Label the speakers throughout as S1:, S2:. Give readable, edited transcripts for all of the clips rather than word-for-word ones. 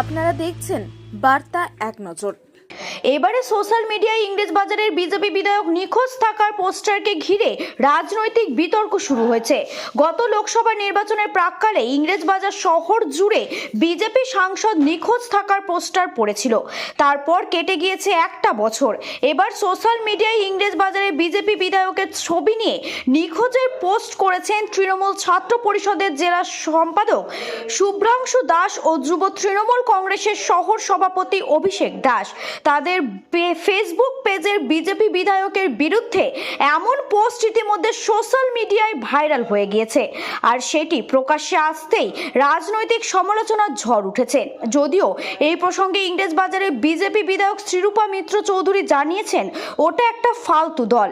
S1: আপনারা দেখছেন বার্তা এক নজর।
S2: এবারে সোশ্যাল মিডিয়ায় ইংরেজবাজারের বিজেপি বিধায়ক নিখোঁজ থাকার পোস্টারকে ঘিরে রাজনৈতিক বিতর্ক শুরু হয়েছে। গত লোকসভা নির্বাচনের প্রাক্কালে ইংরেজবাজার শহর জুড়ে বিজেপি সাংসদ নিখোঁজ থাকার পোস্টার পড়েছিল। তারপর কেটে গিয়েছে একটা বছর। এবার সোশ্যাল মিডিয়ায় ইংরেজবাজারের বিজেপি বিধায়কের ছবি নিয়ে নিখোঁজের পোস্ট করেছেন তৃণমূল ছাত্র পরিষদের জেলা সম্পাদক শুভ্রাংশু দাস ও যুব তৃণমূল কংগ্রেসের শহর সভাপতি অভিষেক দাস। তাদের ফেসবুক পেজের বিজেপি বিধায়কের বিরুদ্ধে এমন পোস্ট ইতিমধ্যে সোশ্যাল মিডিয়ায় ভাইরাল হয়ে গিয়েছে, আর সেটি প্রকাশ্যে আসতেই রাজনৈতিক সমালোচনার ঝড় উঠেছে। যদিও এই প্রসঙ্গে ইংরেজবাজারের বিজেপি বিধায়ক শ্রীরূপা মিত্র চৌধুরী জানিয়েছেন ওটা একটা ফালতু দল,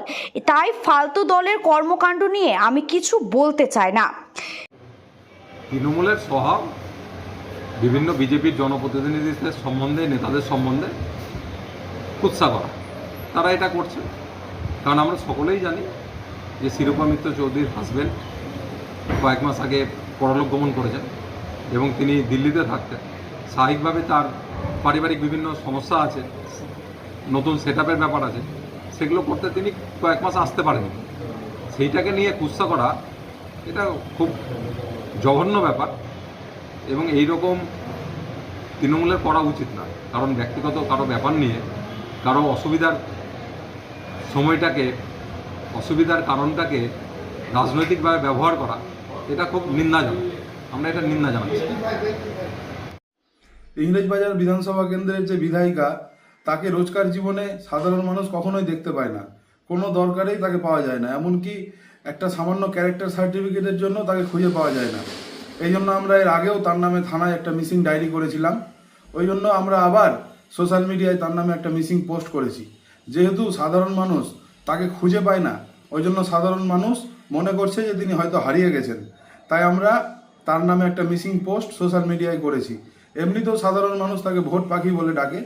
S2: তাই ফালতু দলের কর্মকাণ্ড নিয়ে আমি কিছু বলতে চাই না।
S3: তৃণমূলের স্বভাব বিভিন্ন বিজেপির জনপ্রতিনিধিদের সম্বন্ধে, নেতাদের সম্বন্ধে কুৎসা করা। তারা এটা করছে কারণ আমরা সকলেই জানি যে শ্রীরূপা মিত্র চৌধুরীর হাজব্যান্ড কয়েক মাস আগে পরলোক গমন করেছেন এবং তিনি দিল্লিতে থাকতেন। স্বাভাবিকভাবে তার পারিবারিক বিভিন্ন সমস্যা আছে, নতুন সেটআপের ব্যাপার আছে, সেগুলো করতে তিনি কয়েক মাস আসতে পারেননি। সেইটাকে নিয়ে কুৎসা করা এটা খুব জঘন্য ব্যাপার এবং এই রকম তৃণমূলের করা উচিত না। কারণ ব্যক্তিগত কারো ব্যাপার নিয়ে কারো অসুবিধার কারণটাকে রাজনৈতিকভাবে ব্যবহার করা এটা খুব নিন্দাজনক। আমরা এটা নিন্দা জানাচ্ছি।
S4: ইংরেজবাজার বিধানসভা কেন্দ্রের যে বিধায়িকা, তাকে রোজকার জীবনে সাধারণ মানুষ কখনোই দেখতে পায় না, কোনো দরকারেই তাকে পাওয়া যায় না, এমনকি একটা সামান্য ক্যারেক্টার সার্টিফিকেটের জন্য তাকে খুঁজে পাওয়া যায় না। এই জন্য আমরা এর আগেও তার নামে থানায় একটা মিসিং ডায়েরি করেছিলাম। ওই জন্য আমরা আবার সোশ্যাল মিডিয়ায় তার নামে একটা মিসিং পোস্ট করেছি। যেহেতু সাধারণ মানুষ তাকে খুঁজে পায় না, ওই জন্য সাধারণ মানুষ মনে করছে যে তিনি হয়তো হারিয়ে গেছেন, তাই আমরা তার নামে একটা মিসিং পোস্ট সোশ্যাল মিডিয়ায় করেছি। এমনিতেও সাধারণ মানুষ তাকে ভোট পাখি বলে ডাকে,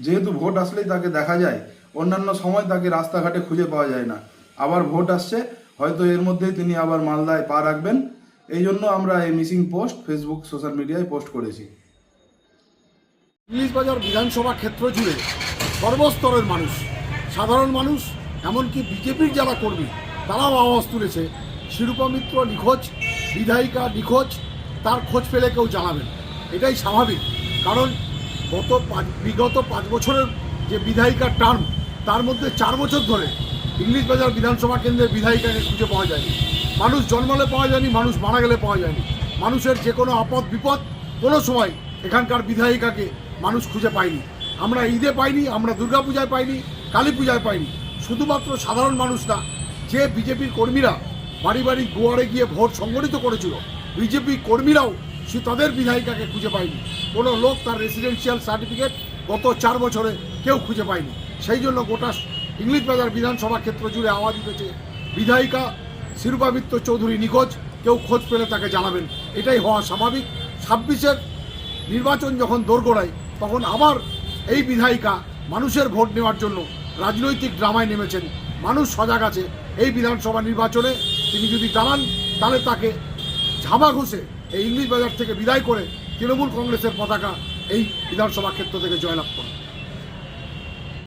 S4: যেহেতু ভোট আসলেই তাকে দেখা যায়, অন্যান্য সময় তাকে রাস্তাঘাটে খুঁজে পাওয়া যায় না। আবার ভোট আসছে, হয়তো এর মধ্যেই তিনি আবার মালদায় পা রাখবেন। এই জন্য আমরা এই মিসিং পোস্ট ফেসবুক সোশ্যাল মিডিয়ায় পোস্ট করেছি।
S5: ইংরেজবাজার বিধানসভা ক্ষেত্র জুড়ে সর্বস্তরের মানুষ, সাধারণ মানুষ, এমনকি বিজেপির যারা কর্মী, তারাও আওয়াজ তুলেছে শ্রীরূপা মিত্র নিখোঁজ, বিধায়িকা নিখোঁজ, তার খোঁজ পেলে কেউ জানাবেন। এটাই স্বাভাবিক, কারণ বিগত 5 বছরের যে বিধায়িকার টার্ম, তার মধ্যে 4 বছর ধরে ইংরেজবাজার বিধানসভা কেন্দ্রের বিধায়িকাকে খুঁজে পাওয়া যায়নি। মানুষ জন্মালে পাওয়া যায়নি, মানুষ মারা গেলে পাওয়া যায়নি। মানুষের যে কোনো আপদ বিপদ কোনো সময় এখানকার বিধায়িকাকে মানুষ খুঁজে পায়নি। আমরা ঈদে পাইনি, আমরা দুর্গাপূজায় পাইনি, কালী পূজায় পাইনি। শুধুমাত্র সাধারণ মানুষ না, যে বিজেপির কর্মীরা বাড়ি বাড়ি দুয়ারে গিয়ে ভোট সংগঠিত করেছিল, বিজেপি কর্মীরাও তাদের বিধায়িকাকে খুঁজে পায়নি। কোনো লোক তার রেসিডেন্সিয়াল সার্টিফিকেট গত 4 বছরে কেউ খুঁজে পায়নি। সেই জন্য গোটা ইংরেজবাজার বিধানসভা ক্ষেত্র জুড়ে আওয়াজ উঠেছে বিধায়িকা শ্রীরূপা মিত্র চৌধুরী নিখোঁজ, কেউ খোঁজ পেলে তাকে জানাবেন। এটাই হওয়া স্বাভাবিক। 26-এর নির্বাচন যখন দোরগোড়ায়, তখন আবার এই বিধায়িকা মানুষের ভোট নেওয়ার জন্য রাজনৈতিক ড্রামায় নেমেছেন। মানুষ সজাগ আছে। এই বিধানসভা নির্বাচনে তিনি যদি দাঁড়ান, তাহলে তাকে ঝামা ঘুষে এই ইংরেজবাজার থেকে বিদায় করে তৃণমূল কংগ্রেসের পতাকা এই বিধানসভা ক্ষেত্র থেকে জয়লাভ করেন।